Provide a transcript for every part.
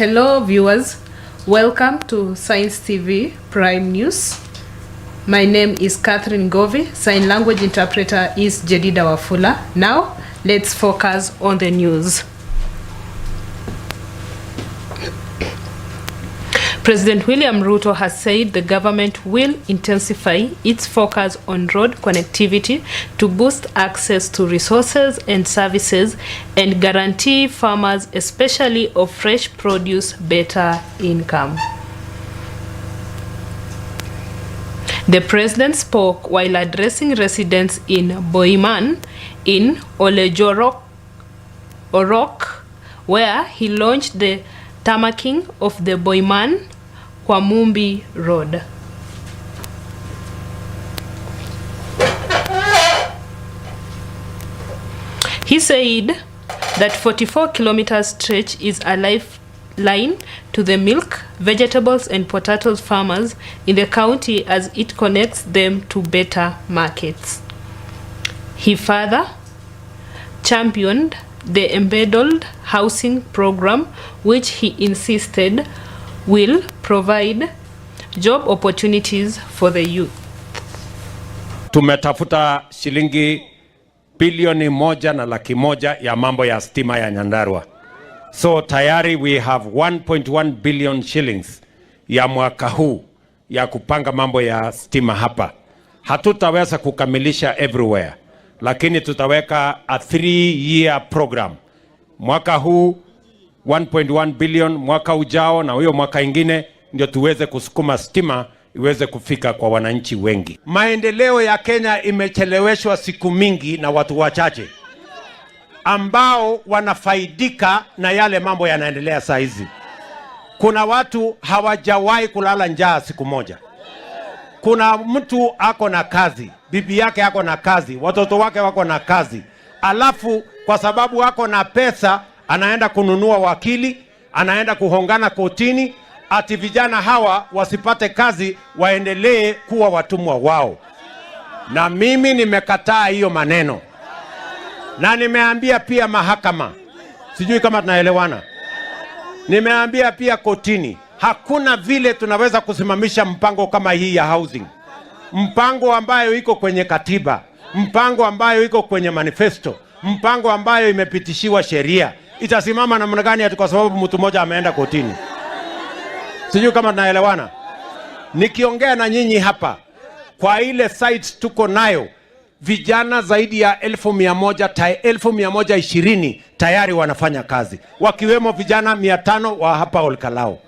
Hello viewers, welcome to Science TV Prime News. My name is Catherine NGOVI, sign language interpreter is Jedida Wafula. Now, let's focus on the news. President William Ruto has said the government will intensify its focus on road connectivity to boost access to resources and services and guarantee farmers, especially of fresh produce, better income. The president spoke while addressing residents in Boiman in Olejorok, where he launched the tamaking of the Boiman Kwamumbi Road. He said that 44-kilometer stretch is a lifeline to the milk, vegetables and potato farmers in the county as it connects them to better markets. He further championed the embedded housing program, which he insisted will provide job opportunities for the youth. Tumetafuta shilingi bilioni 1.1 ya mambo ya stima ya Nyandarua. So tayari we have 1.1 billion shillings ya mwaka huu ya kupanga mambo ya stima hapa. Hatutaweza kukamilisha everywhere, lakini tutaweka a 3-year program. Mwaka huu 1.1 billion, mwaka ujao na huyo mwaka ingine ndio tuweze kusukuma stima iweze kufika kwa wananchi wengi. Maendeleo ya Kenya imecheleweshwa siku mingi na watu wachache ambao wanafaidika na yale mambo yanaendelea saa hizi. Kuna watu hawajawahi kulala njaa siku moja. Kuna mtu ako na kazi, bibi yake ako na kazi, watoto wake wako na kazi. Alafu kwa sababu ako na pesa, anaenda kununua wakili, anaenda kuhongana kotini, ati vijana hawa wasipate kazi, waendelee kuwa watumwa wao. Na mimi nimekataa hiyo maneno. Na nimeambia pia mahakama, sijui kama tunaelewana. Nimeambia pia kotini, hakuna vile tunaweza kusimamisha mpango kama hii ya housing. Mpango ambayo iko kwenye katiba, mpango ambayo iko kwenye manifesto, mpango ambayo imepitishiwa sheria. Itasimama namna gani ati kwa sababu mtu mmoja ameenda kotini? Sijui kama tunaelewana. Nikiongea na nyinyi hapa, kwa ile sites tuko nayo, vijana zaidi ya 1,120 tayari wanafanya kazi, wakiwemo vijana 500 wa hapa Olkalao.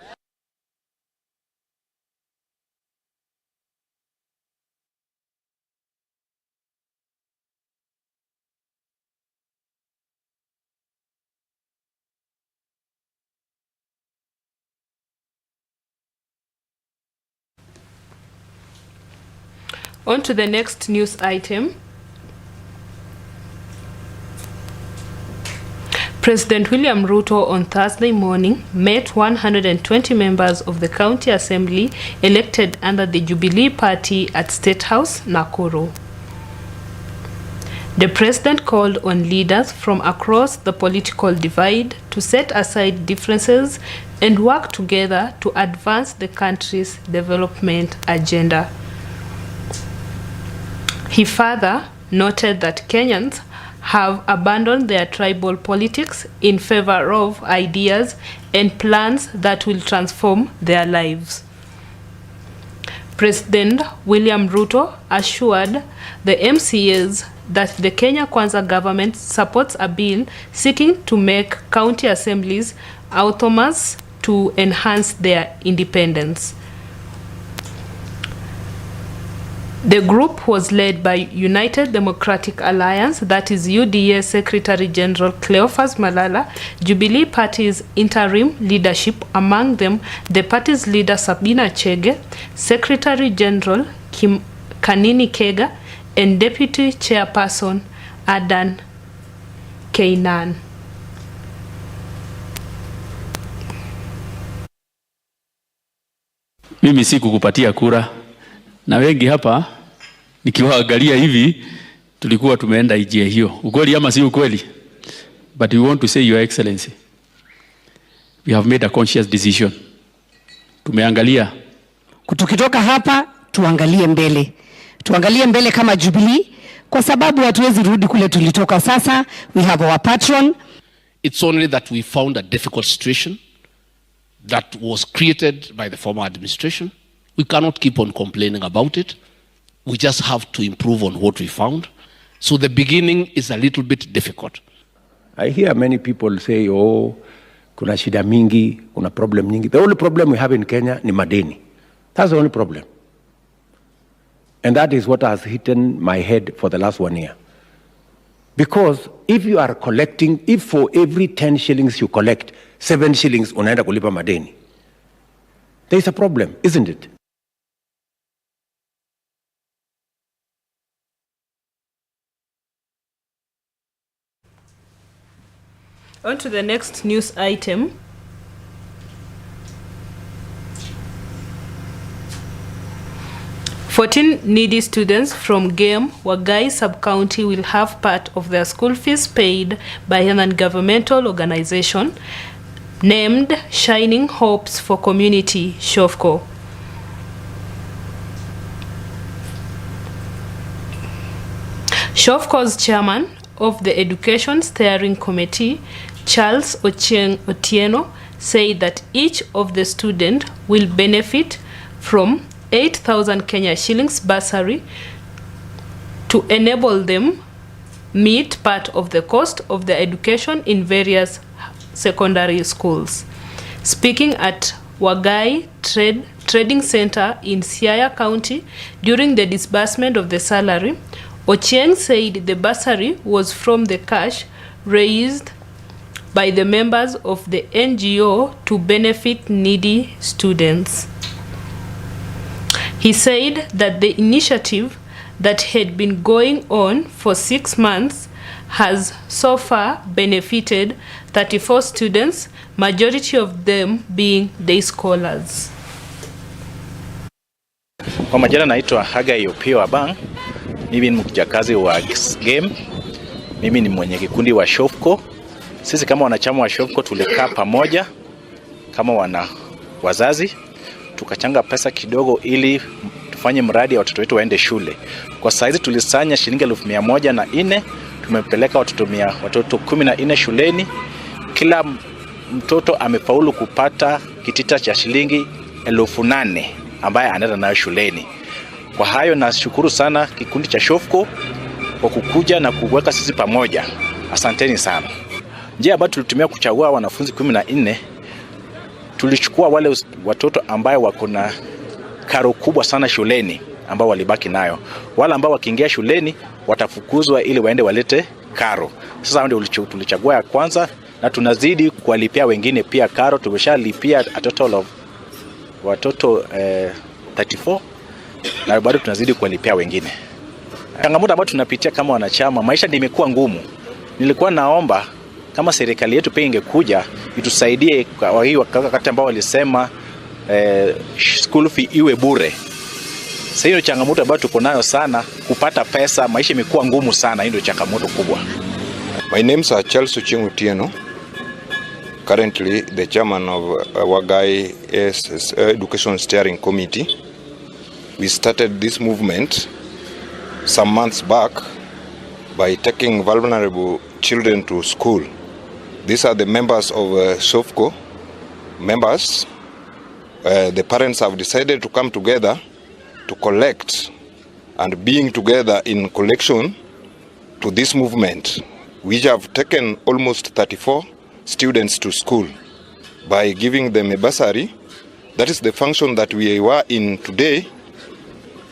On to the next news item. President William Ruto on Thursday morning met 120 members of the County Assembly elected under the Jubilee Party at State House, Nakuru. The president called on leaders from across the political divide to set aside differences and work together to advance the country's development agenda. He further noted that Kenyans have abandoned their tribal politics in favor of ideas and plans that will transform their lives. President William Ruto assured the MCAs that the Kenya Kwanza government supports a bill seeking to make county assemblies autonomous to enhance their independence. The group was led by United Democratic Alliance, that is UDA Secretary General Cleophas Malala, Jubilee Party's interim leadership, among them the party's leader Sabina Chege, Secretary General Kanini Kega, and Deputy Chairperson Adan Keinan. Mimi si kukupatia kura. Na wengi hapa nikiwaangalia hivi tulikuwa tumeenda ijia hiyo. Ukweli ama si ukweli? But we want to say, Your Excellency, we have made a conscious decision. Tumeangalia. Tukitoka hapa tuangalie mbele. Tuangalie mbele kama Jubilee kwa sababu hatuwezi rudi kule tulitoka sasa. We have our patron. It's only that we found a difficult situation that was created by the former administration. We cannot keep on complaining about it. We just have to improve on what we found. So the beginning is a little bit difficult. I hear many people say, oh, kuna shida mingi, kuna problem nyingi. The only problem we have in Kenya ni madeni. That's the only problem. And that is what has hidden my head for the last 1 year. Because if you are collecting, if for every 10 shillings you collect, 7 shillings unaenda kulipa madeni, there is a problem, isn't it? On to the next news item. "14 needy students from Game, Wagai sub-county will have part of their school fees paid by a non-governmental organization named Shining Hopes for Community, SHOFCO. SHOFCO's chairman of the Education Steering Committee, Charles Otieno, said that each of the students will benefit from 8,000 Kenya shillings bursary to enable them meet part of the cost of their education in various secondary schools. Speaking at Wagai Trading Center in Siaya County during the disbursement of the salary, Ochieng said the bursary was from the cash raised by the members of the NGO to benefit needy students. He said that the initiative that had been going on for 6 months has so far benefited 34 students, majority of them being day scholars. Kwa majina naitwa Hagai Opiyo Abang. Mimi ni mkijakazi wa Game. Mimi ni mwenye kikundi wa SHOFCO. Sisi kama wanachama wa SHOFCO tulikaa pamoja kama wazazi, tukachanga pesa kidogo ili tufanye mradi ya watoto wetu waende shule. Kwa saizi tulisanya shilingi 104, tumepeleka watoto 14 shuleni. Kila mtoto amefaulu kupata kitita cha shilingi 8,000 ambaye anaenda nayo shuleni. Kwa hayo nashukuru sana kikundi cha SHOFCO kwa kukuja na kuweka sisi pamoja. Asanteni sana. Njia ambayo tulitumia kuchagua wanafunzi 14, tulichukua wale watoto ambao wako na karo kubwa sana shuleni ambao walibaki nayo. Wale ambao wakiingia shuleni watafukuzwa ili waende walete karo. Sasa ndio tulichagua ya kwanza na tunazidi kuwalipia wengine pia karo. Tumeshalipia a total of watoto 34 na bado tunazidi kuwalipia wengine. Changamoto ambayo tunapitia kama wanachama, maisha ndio imekuwa ngumu. Nilikuwa naomba kama serikali yetu pia ingekuja itusaidie kwa hii wakati ambao walisema school fee iwe bure. Sasa hiyo changamoto ambayo tuko nayo sana, kupata pesa, maisha imekuwa ngumu sana, hiyo changamoto kubwa. My name is Charles Otieno. Currently the chairman of Wagai Education Steering Committee. We started this movement some months back by taking vulnerable children to school. These are the members of SHOFCO members. The parents have decided to come together to collect, and being together in collection to this movement, we have taken almost 34 students to school by giving them a bursary. That is the function that we were in today,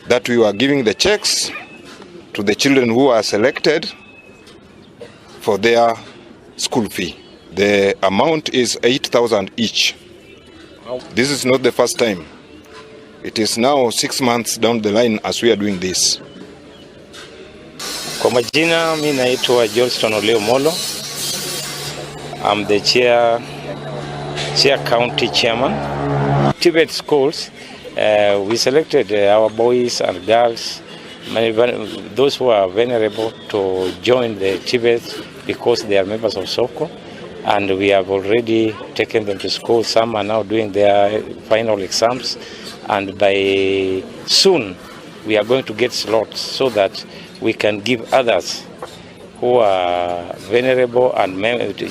that we were giving the checks to the children who are selected for their school fee. The amount is 8,000 each. This is not the first time. It is now 6 months down the line as we are doing this. Kwa majina mimi naitwa Johnston Oleo Molo. I'm the chair county chairman. Tibet schools, we selected our boys and girls, those who are vulnerable, to join the Tibet because they are members of SHOFCO. and we have already taken them to school. Some are now doing their final exams, and by soon we are going to get slots so that we can give others who are venerable and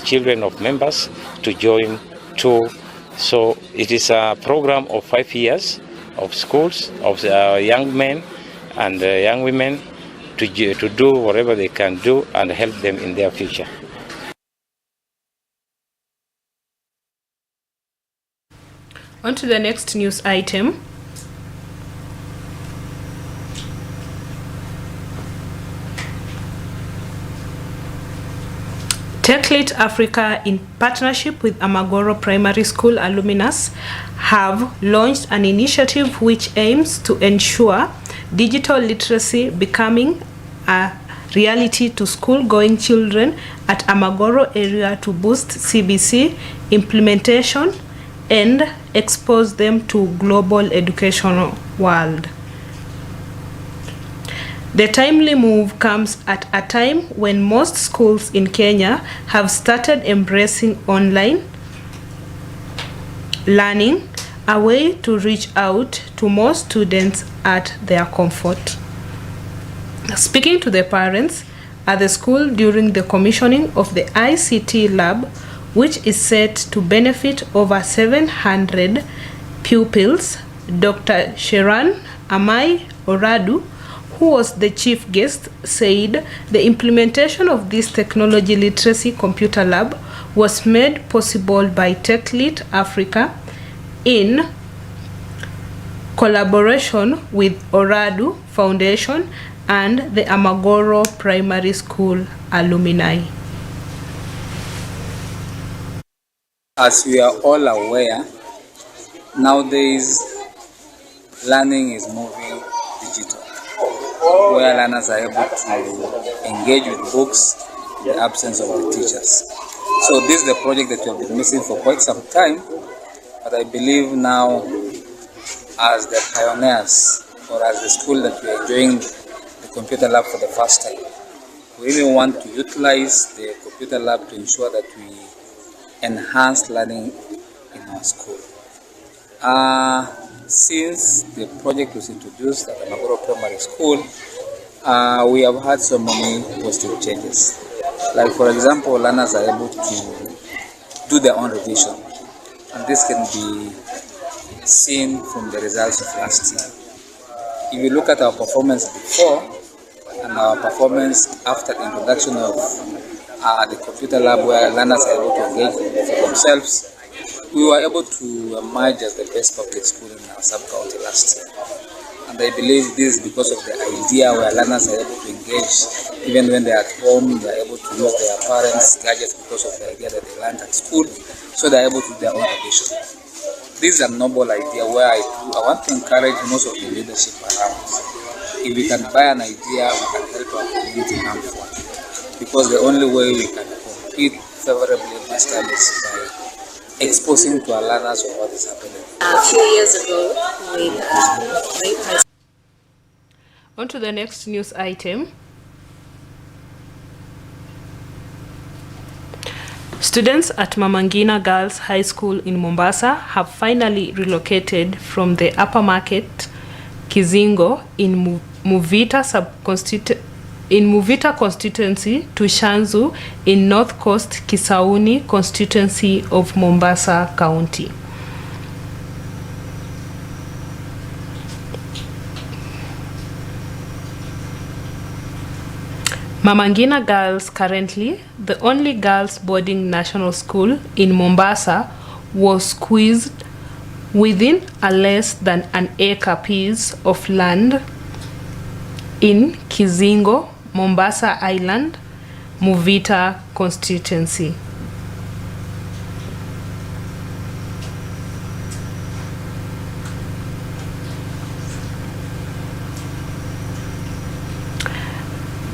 children of members to join too. So it is a program of 5 years of schools, of young men and young women to do whatever they can do and help them in their future. On to the next news item. TechLit Africa, in partnership with Amagoro Primary School alumnus, have launched an initiative which aims to ensure digital literacy becoming a reality to school-going children at Amagoro area to boost CBC implementation and expose them to global educational world. The timely move comes at a time when most schools in Kenya have started embracing online learning, a way to reach out to more students at their comfort. Speaking to the parents at the school during the commissioning of the ICT lab, which is set to benefit over 700 pupils, Dr. Sheran Amai Oradu, who was the chief guest, said the implementation of this technology literacy computer lab was made possible by TechLit Africa in collaboration with Oradu Foundation and the Amagoro Primary School alumni. As we are all aware, nowadays learning is moving digital, where learners are able to engage with books in the absence of the teachers. So this is the project that we have been missing for quite some time, but I believe now, as the pioneers, or as the school that we are enjoying the computer lab for the first time, we really want to utilize the computer lab to ensure that we enhance learning in our school. Since the project was introduced at the Amagoro Primary School, we have had so many positive changes. Like, for example, learners are able to do their own revision, and this can be seen from the results of last year. If you look at our performance before and our performance after the introduction of the computer lab, where learners are able to engage for themselves, we were able to emerge as the best public school in our sub-county last year. And I believe this is because of the idea where learners are able to engage even when they are at home. They are able to use their parents' gadgets because of the idea that they learned at school, so they are able to do their own revision. This is a noble idea where I want to encourage most of the leadership around. If we can buy an idea, we can help our community come forward. Because the only way we can compete favorably this time is by exposing to our learners of what is happening. A few years ago, On to the next news item. Students at Mama Ngina Girls High School in Mombasa have finally relocated from the upper market Kizingo in Muvita constituency to Shanzu in North Coast Kisauni constituency of Mombasa County. Mama Ngina Girls, currently the only girls boarding national school in Mombasa, was squeezed within a less than an acre piece of land in Kizingo, Mombasa Island, Muvita constituency.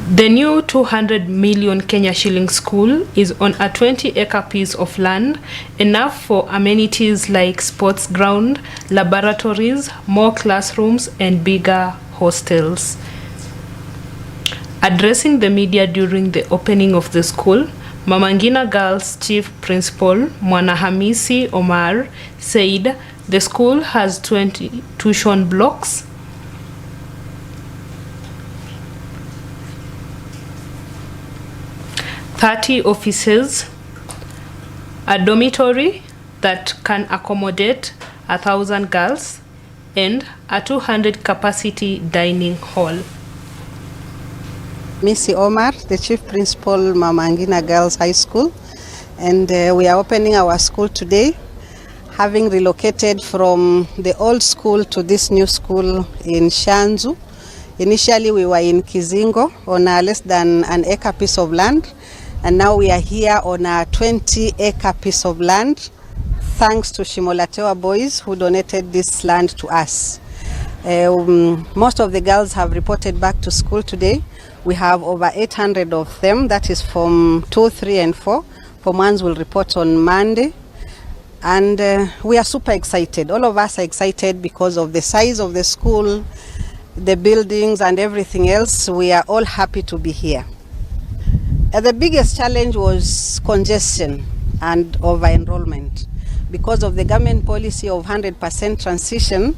The new 200 million Kenya shilling school is on a 20-acre piece of land, enough for amenities like sports ground, laboratories, more classrooms, and bigger hostels. Addressing the media during the opening of the school, Mama Ngina Girls Chief Principal Mwanahamisi Omar said the school has 20 tuition blocks, 30 offices, a dormitory that can accommodate 1,000 girls, and a 200 capacity dining hall. Missy Omar, the Chief Principal, Mama Ngina Girls High School, and we are opening our school today, having relocated from the old school to this new school in Shanzu. Initially we were in Kizingo on a less than an acre piece of land, and now we are here on a 20-acre piece of land, thanks to Shimolatewa boys who donated this land to us. Most of the girls have reported back to school today. We have over 800 of them, that is from 2, 3, and 4. Form 1s will report on Monday. And we are super excited. All of us are excited because of the size of the school, the buildings, and everything else. We are all happy to be here. The biggest challenge was congestion and over-enrollment. Because of the government policy of 100% transition,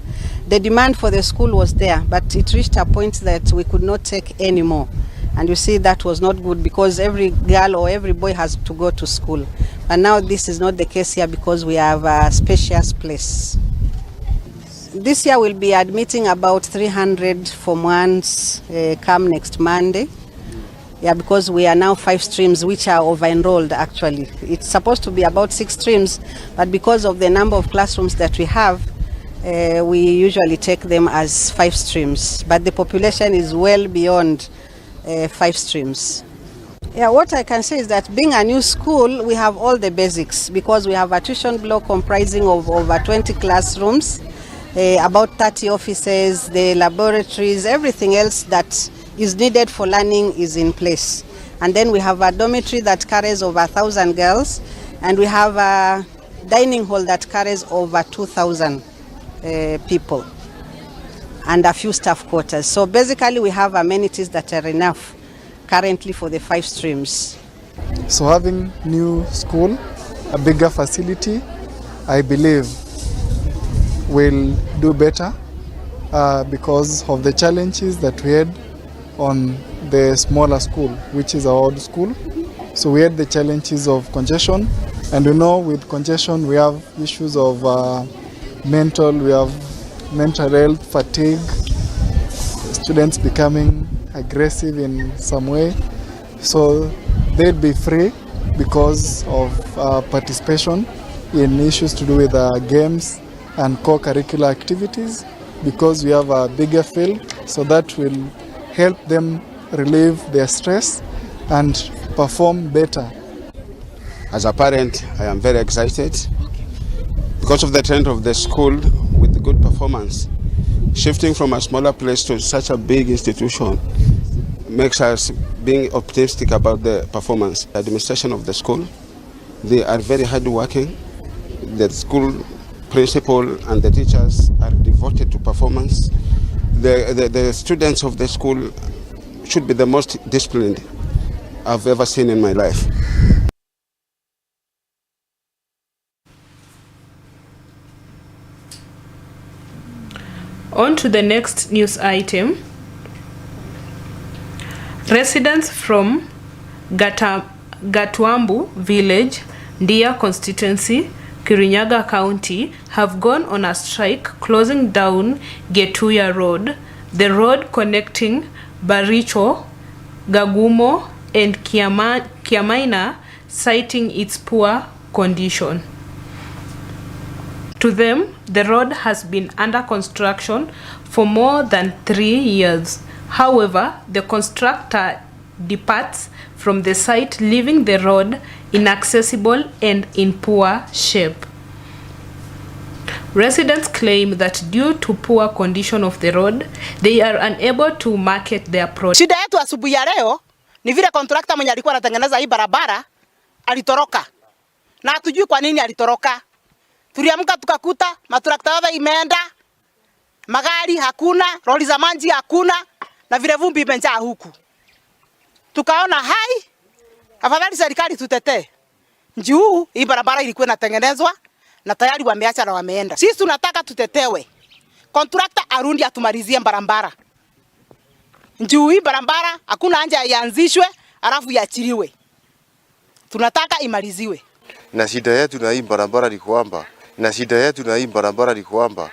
the demand for the school was there, but it reached a point that we could not take any more. And you see that was not good because every girl or every boy has to go to school. And now this is not the case here because we have a spacious place. This year we'll be admitting about 300 Form 1s come next Monday. Yeah, because we are now 5 streams which are over-enrolled actually. It's supposed to be about 6 streams, but because of the number of classrooms that we have, we usually take them as 5 streams. But the population is well beyond 5 streams. Yeah, what I can say is that being a new school, we have all the basics because we have a tuition block comprising of over 20 classrooms, about 30 offices, the laboratories, everything else that is needed for learning is in place. And then we have a dormitory that carries over 1,000 girls, and we have a dining hall that carries over 2,000 people, and a few staff quarters. So basically we have amenities that are enough currently for the 5 streams. So having new school, a bigger facility, I believe will do better because of the challenges that we had on the smaller school, which is our old school. So we had the challenges of congestion, and we know with congestion we have issues of we have mental health, fatigue, students becoming aggressive in some way. So they'd be free because of participation in issues to do with games and co-curricular activities, because we have a bigger field, so that will help them relieve their stress and perform better. As a parent, I am very excited because of the trend of the school with good performance. Shifting from a smaller place to such a big institution makes us being optimistic about the performance. The administration of the school, they are very hardworking. The school principal and the teachers are devoted to performance. The students of the school should be the most disciplined I've ever seen in my life. On to the next news item. Residents from Gatwambu village, Ndia constituency, Kirinyaga County have gone on a strike closing down Getuya Road, the road connecting Baricho, Gagumo and Kiamaina, citing its poor condition. To them, the road has been under construction for more than 3 years. However, the constructor departs from the site, leaving the road inaccessible and in poor shape. Residents claim that due to poor condition of the road, they are unable to market their product. Shida yetu asubuhi ya leo ni vile contractor mwenye alikuwa anatengeneza hii barabara alitoroka. Na hatujui kwa nini alitoroka. Tuliamka tukakuta matrakta yote imeenda, magari hakuna, lori za maji hakuna, na vile vumbi imejaa huku. Tukaona hai Afadhali serikali tutetee. Njuu hii barabara ilikuwa inatengenezwa na tayari wameacha na wameenda. Sisi tunataka tutetewe. Contractor arundi atumalizie barabara. Njuu hii barabara hakuna haja ianzishwe alafu iachiliwe. Tunataka imaliziwe. Na shida yetu na hii barabara ni kwamba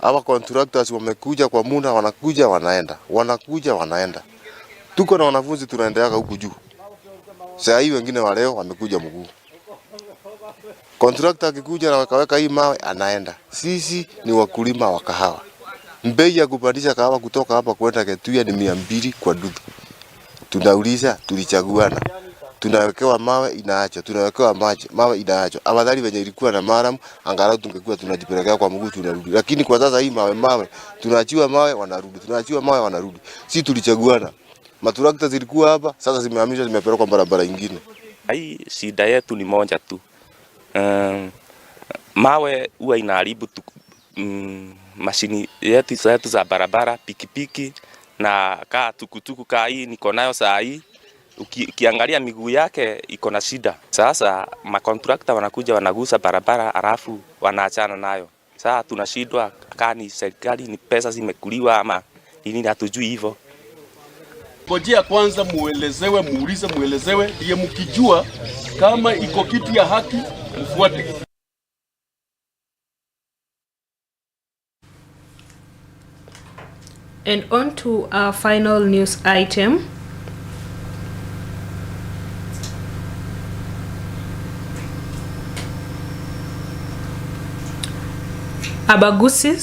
hawa contractors wamekuja kwa muda, wanakuja wanaenda. Tuko na wanafunzi tunaendelea huku juu. Sasa hii wengine wa leo wamekuja mguu. Contractor akikuja na wakaweka hii mawe anaenda. Sisi ni wakulima wa kahawa. Bei ya kupandisha kahawa kutoka hapa kwenda Ketuya ni 200 kwa dudu. Tunauliza, tulichaguana. Tunawekewa mawe inaacho, tunawekewa mawe inaacho. Afadhali wenye ilikuwa na maram angalau tungekuwa tunajipelekea kwa mguu tunarudi. Lakini kwa sasa hii mawe tunaachiwa mawe wanarudi. Sisi tulichaguana. Matrakta zilikuwa hapa, sasa zimehamishwa zimepelekwa barabara nyingine. Hii shida yetu ni moja tu. Mawe huwa inaharibu mashini yetu za barabara, pikipiki na kaa tukutuku kaa hii niko nayo saa hii. Ukiangalia miguu yake iko na shida. Sasa makontrakta wanakuja wanagusa barabara alafu wanaachana nayo. Sasa tunashindwa kani serikali ni pesa zimekuliwa ama nini, hatujui hivyo. Ngojea kwanza muelezewe, muelezewe ndiye mkijua kama iko kitu ya haki mfuate. And on to our final news item. Abagusi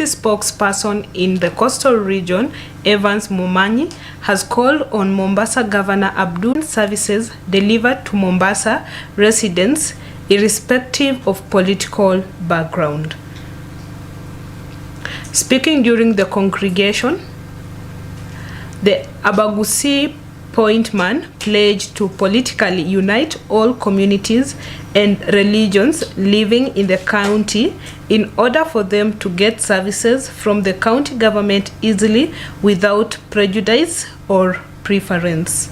spokesperson in the coastal region, Evans Momanyi, has called on Mombasa Governor Abdul services delivered to Mombasa residents irrespective of political background. Speaking during the congregation, the Abagusi Point man pledged to politically unite all communities and religions living in the county in order for them to get services from the county government easily without prejudice or preference.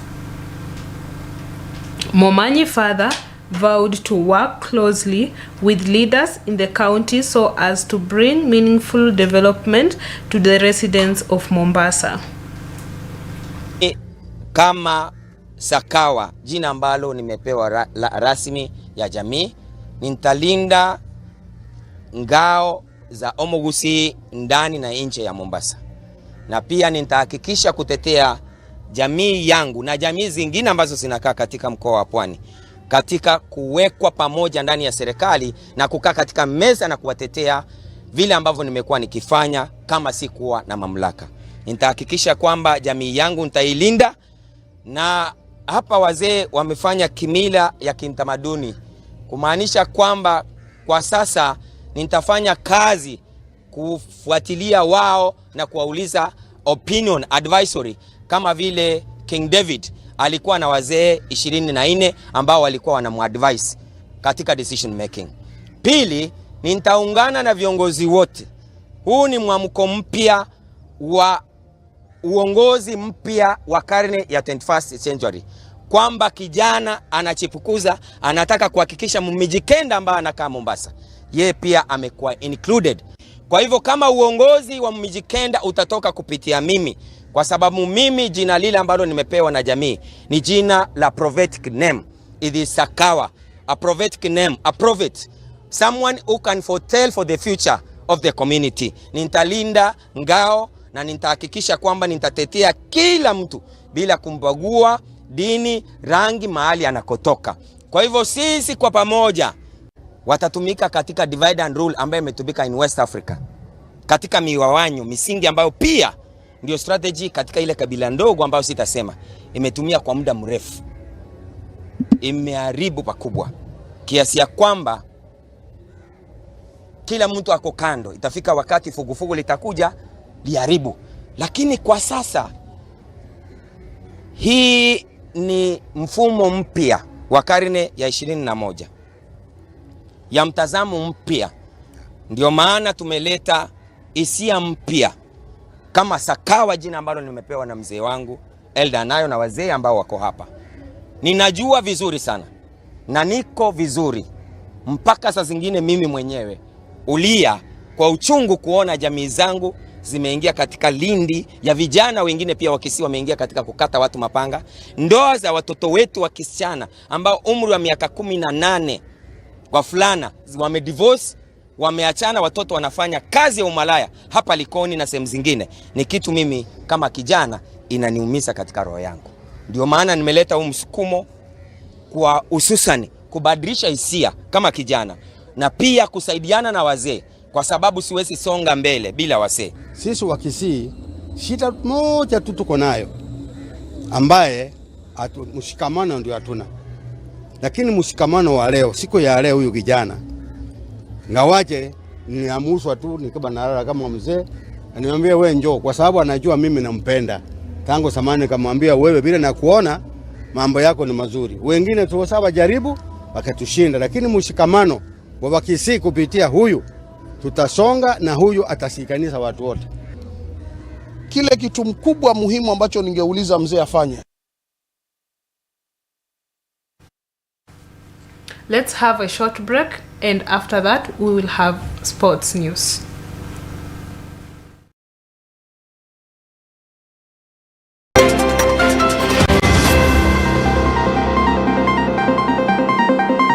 Momanyi further vowed to work closely with leaders in the county so as to bring meaningful development to the residents of Mombasa. Kama Sakawa, jina ambalo nimepewa rasmi ya jamii, nitalinda ngao za Omugusi ndani na nje ya Mombasa. Na pia nitahakikisha kutetea jamii yangu na jamii zingine ambazo zinakaa katika mkoa wa Pwani katika kuwekwa pamoja ndani ya serikali na kukaa katika meza na kuwatetea vile ambavyo nimekuwa nikifanya kama sikuwa na mamlaka. Nitahakikisha kwamba jamii yangu nitailinda. Na hapa wazee wamefanya kimila ya kintamaduni, kumaanisha kwamba kwa sasa nitafanya kazi kufuatilia wao na kuwauliza opinion advisory, kama vile King David alikuwa na wazee 24 ambao walikuwa wanamuadvise katika decision making. Pili, nitaungana na viongozi wote. Huu ni mwamko mpya wa uongozi mpya wa karne ya 21st century, kwamba kijana anachipukuza anataka kuhakikisha Mijikenda ambaye anakaa Mombasa yeye pia amekuwa included. Kwa hivyo kama uongozi wa Mijikenda utatoka kupitia mimi, kwa sababu mimi jina lile ambalo nimepewa na jamii ni jina la prophetic name. It is Sakawa, a prophetic name, a prophet, someone who can foretell for the future of the community. Nitalinda ngao na nitahakikisha kwamba nitatetea kila mtu bila kumbagua dini, rangi, mahali anakotoka. Kwa hivyo sisi kwa pamoja watatumika katika divide and rule ambayo imetumika in West Africa, katika miwawanyo misingi ambayo pia ndio strategy katika ile kabila ndogo ambayo sitasema imetumia kwa muda mrefu. Imeharibu pakubwa kiasi ya kwamba kila mtu ako kando. Itafika wakati fugufugu litakuja liharibu. Lakini kwa sasa hii ni mfumo mpya wa karne ya 21 ya mtazamo mpya. Ndio maana tumeleta hisia mpya kama Sakawa, jina ambalo nimepewa na mzee wangu, elder nayo na wazee ambao wako hapa. Ninajua vizuri sana na niko vizuri mpaka saa zingine mimi mwenyewe ulia kwa uchungu kuona jamii zangu zimeingia katika lindi ya vijana wengine pia wakisi wameingia katika kukata watu mapanga. Ndoa za watoto wetu wa kisichana ambao umri wa miaka 18 wavulana wamedivorce, wameachana, watoto wanafanya kazi ya umalaya hapa Likoni na sehemu zingine. Ni kitu mimi kama kijana inaniumiza katika roho yangu. Ndio maana nimeleta huu msukumo kwa hususani kubadilisha hisia kama kijana na pia kusaidiana na wazee, kwa sababu siwezi songa mbele bila wazee. Sisi wa Kisii shida moja tu tuko nayo ambaye mshikamano ndio hatuna. Lakini mshikamano wa leo, siku ya leo, huyu kijana ngawaje niamuswa tu nikiba nalala kama mzee, ananiambia wewe njoo, kwa sababu anajua mimi nampenda. Tangu zamani kamwambia wewe bila na kuona mambo yako ni mazuri. Wengine tu sawa jaribu wakatushinda, lakini mshikamano wa Kisii kupitia huyu tutasonga na huyu atashikanisha watu wote. Kile kitu mkubwa muhimu ambacho ningeuliza mzee afanye. Let's have a short break and after that we will have sports news.